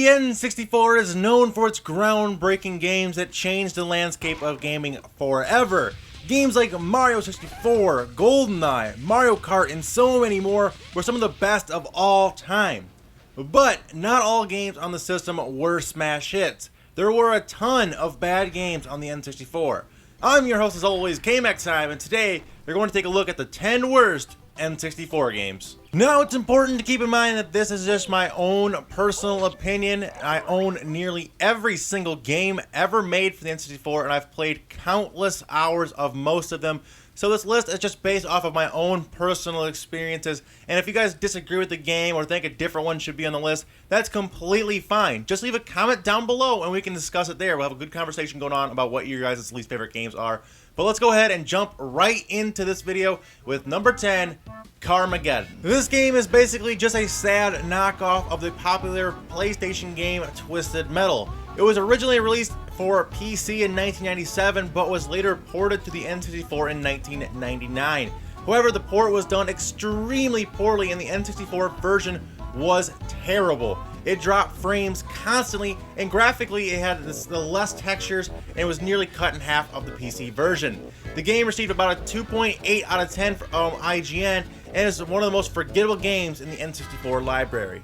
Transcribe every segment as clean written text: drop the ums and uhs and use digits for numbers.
The N64 is known for its groundbreaking games that changed the landscape of gaming forever. Games like Mario 64, GoldenEye, Mario Kart, and so many more were some of the best of all time. But not all games on the system were smash hits. There were a ton of bad games on the N64. I'm your host as always, KMaxTime, and today we're going to take a look at the 10 worst N64 games. Now it's important to keep in mind that this is just my own personal opinion. I own nearly every single game ever made for the N64 and I've played countless hours of most of them. So this list is just based off of my own personal experiences, and if you guys disagree with the game or think a different one should be on the list, that's completely fine. Just leave a comment down below and we can discuss it there. We'll have a good conversation going on about what your guys' least favorite games are. But let's go ahead and jump right into this video with number 10, Carmageddon. This game is basically just a sad knockoff of the popular PlayStation game Twisted Metal. It was originally released for PC in 1997, but was later ported to the N64 in 1999. However, the port was done extremely poorly and the N64 version was terrible. It dropped frames constantly, and graphically it had the less textures and it was nearly cut in half of the PC version. The game received about a 2.8 out of 10 from IGN and is one of the most forgettable games in the N64 library.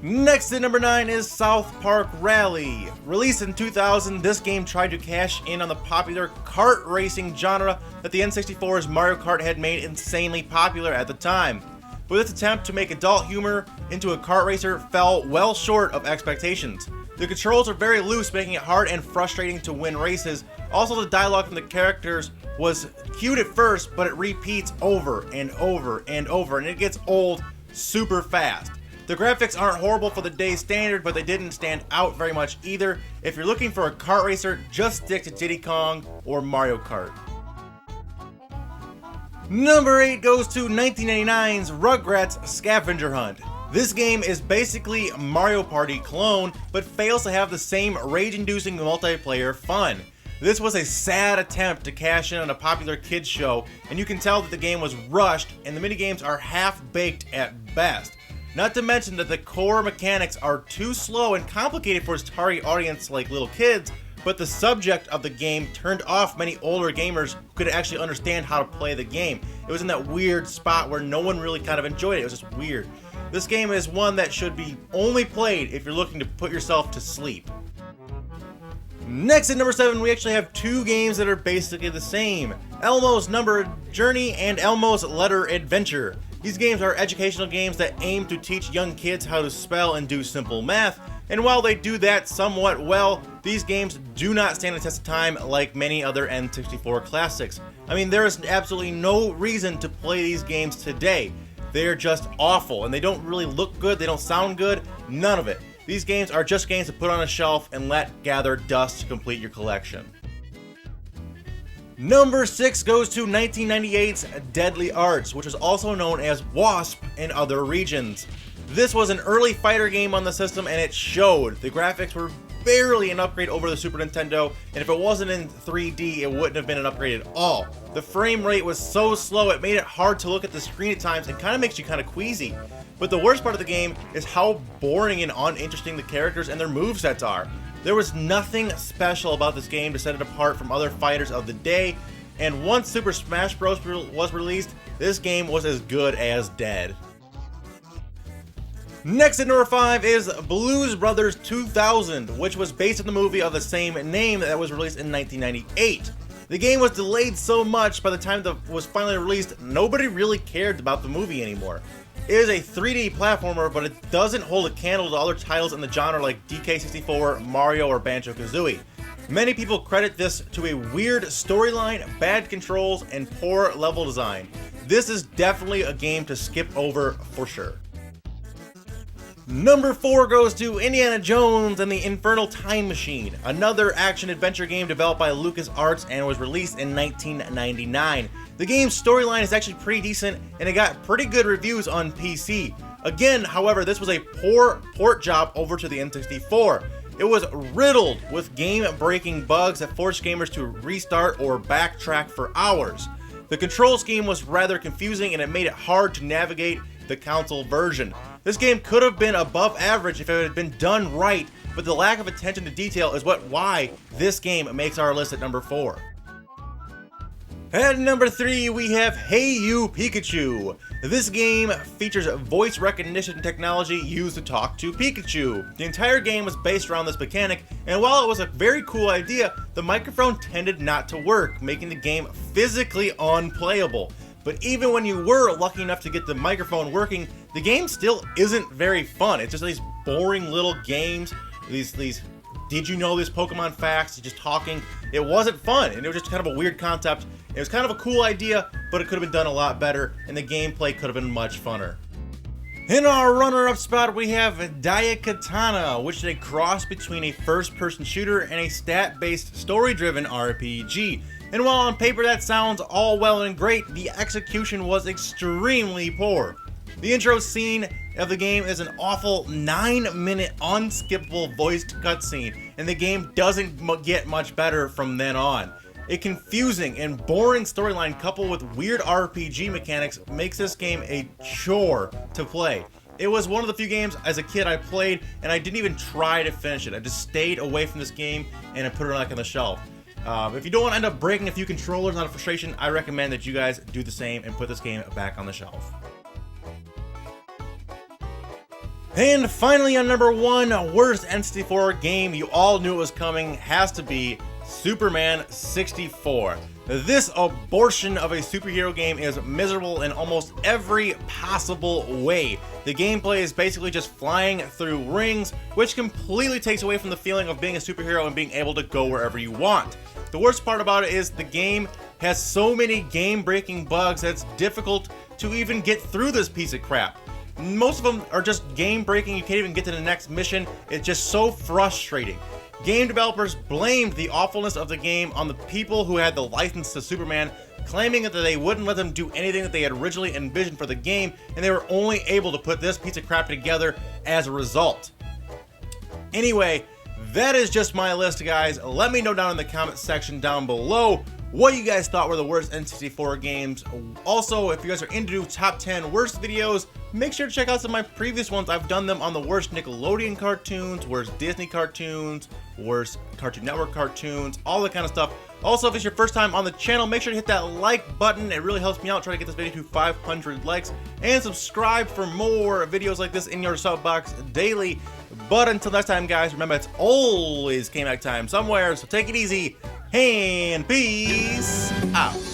Next at number 9 is South Park Rally. Released in 2000, this game tried to cash in on the popular kart racing genre that the N64's Mario Kart had made insanely popular at the time. But this attempt to make adult humor into a kart racer fell well short of expectations. The controls are very loose, making it hard and frustrating to win races. Also, the dialogue from the characters was cute at first, but it repeats over and over and over, and it gets old super fast. The graphics aren't horrible for the day's standard, but they didn't stand out very much either. If you're looking for a kart racer, just stick to Diddy Kong or Mario Kart. Number 8 goes to 1999's Rugrats Scavenger Hunt. This game is basically a Mario Party clone, but fails to have the same rage-inducing multiplayer fun. This was a sad attempt to cash in on a popular kids show, and you can tell that the game was rushed and the minigames are half-baked at best. Not to mention that the core mechanics are too slow and complicated for its target audience like little kids, but the subject of the game turned off many older gamers who could actually understand how to play the game. It was in that weird spot where no one really kind of enjoyed it. It was just weird. This game is one that should be only played if you're looking to put yourself to sleep. Next at number 7, we actually have two games that are basically the same. Elmos Number Journey and Elmos Letter Adventure. These games are educational games that aim to teach young kids how to spell and do simple math, and while they do that somewhat well, these games do not stand the test of time like many other N64 classics. I mean, there is absolutely no reason to play these games today. They're just awful, and they don't really look good, they don't sound good, none of it. These games are just games to put on a shelf and let gather dust to complete your collection. Number 6 goes to 1998's Deadly Arts, which is also known as Wasp in other regions. This was an early fighter game on the system and it showed. The graphics were barely an upgrade over the Super Nintendo, and if it wasn't in 3D, it wouldn't have been an upgrade at all. The frame rate was so slow it made it hard to look at the screen at times and kind of makes you kind of queasy. But the worst part of the game is how boring and uninteresting the characters and their movesets are. There was nothing special about this game to set it apart from other fighters of the day, and once Super Smash Bros. Was released, this game was as good as dead. Next at number 5 is Blues Brothers 2000, which was based on the movie of the same name that was released in 1998. The game was delayed so much by the time it was finally released, nobody really cared about the movie anymore. It is a 3D platformer, but it doesn't hold a candle to other titles in the genre like DK64, Mario, or Banjo-Kazooie. Many people credit this to a weird storyline, bad controls, and poor level design. This is definitely a game to skip over for sure. Number 4 goes to Indiana Jones and the Infernal Time Machine, another action-adventure game developed by LucasArts and was released in 1999. The game's storyline is actually pretty decent and it got pretty good reviews on PC. Again, however, this was a poor port job over to the N64. It was riddled with game-breaking bugs that forced gamers to restart or backtrack for hours. The control scheme was rather confusing and it made it hard to navigate the console version. This game could have been above average if it had been done right, but the lack of attention to detail is why this game makes our list at number 4. At number 3, we have Hey You Pikachu. This game features voice recognition technology used to talk to Pikachu. The entire game was based around this mechanic, and while it was a very cool idea, the microphone tended not to work, making the game physically unplayable. But even when you were lucky enough to get the microphone working, the game still isn't very fun. It's just these boring little games, these did you know this Pokemon facts, just talking. It wasn't fun, and it was just kind of a weird concept. It was kind of a cool idea, but it could have been done a lot better, and the gameplay could have been much funner. In our runner-up spot, we have Katana, which is a cross between a first-person shooter and a stat-based, story-driven RPG. And while on paper that sounds all well and great, the execution was extremely poor. The intro scene of the game is an awful 9-minute unskippable voiced cutscene, and the game doesn't get much better from then on. A confusing and boring storyline coupled with weird RPG mechanics makes this game a chore to play. It was one of the few games as a kid I played, and I didn't even try to finish it. I just stayed away from this game and I put it back on the shelf. If you don't want to end up breaking a few controllers out of frustration, I recommend that you guys do the same and put this game back on the shelf. And finally, on number 1, worst N64 game you all knew it was coming has to be Superman 64. This abortion of a superhero game is miserable in almost every possible way. The gameplay is basically just flying through rings, which completely takes away from the feeling of being a superhero and being able to go wherever you want. The worst part about it is the game has so many game-breaking bugs that it's difficult to even get through this piece of crap. Most of them are just game-breaking, you can't even get to the next mission. It's just so frustrating. Game developers blamed the awfulness of the game on the people who had the license to Superman, claiming that they wouldn't let them do anything that they had originally envisioned for the game, and they were only able to put this piece of crap together as a result. Anyway, that is just my list, guys. Let me know down in the comment section down below what you guys thought were the worst N64 games. Also, if you guys are into top 10 worst videos, make sure to check out some of my previous ones. I've done them on the worst Nickelodeon cartoons, worst Disney cartoons, worst Cartoon Network cartoons, all that kind of stuff. Also, if it's your first time on the channel, make sure to hit that like button. It really helps me out trying to get this video to 500 likes. And subscribe for more videos like this in your sub box daily. But until next time, guys, remember it's always K-Mac time somewhere, so take it easy and peace out.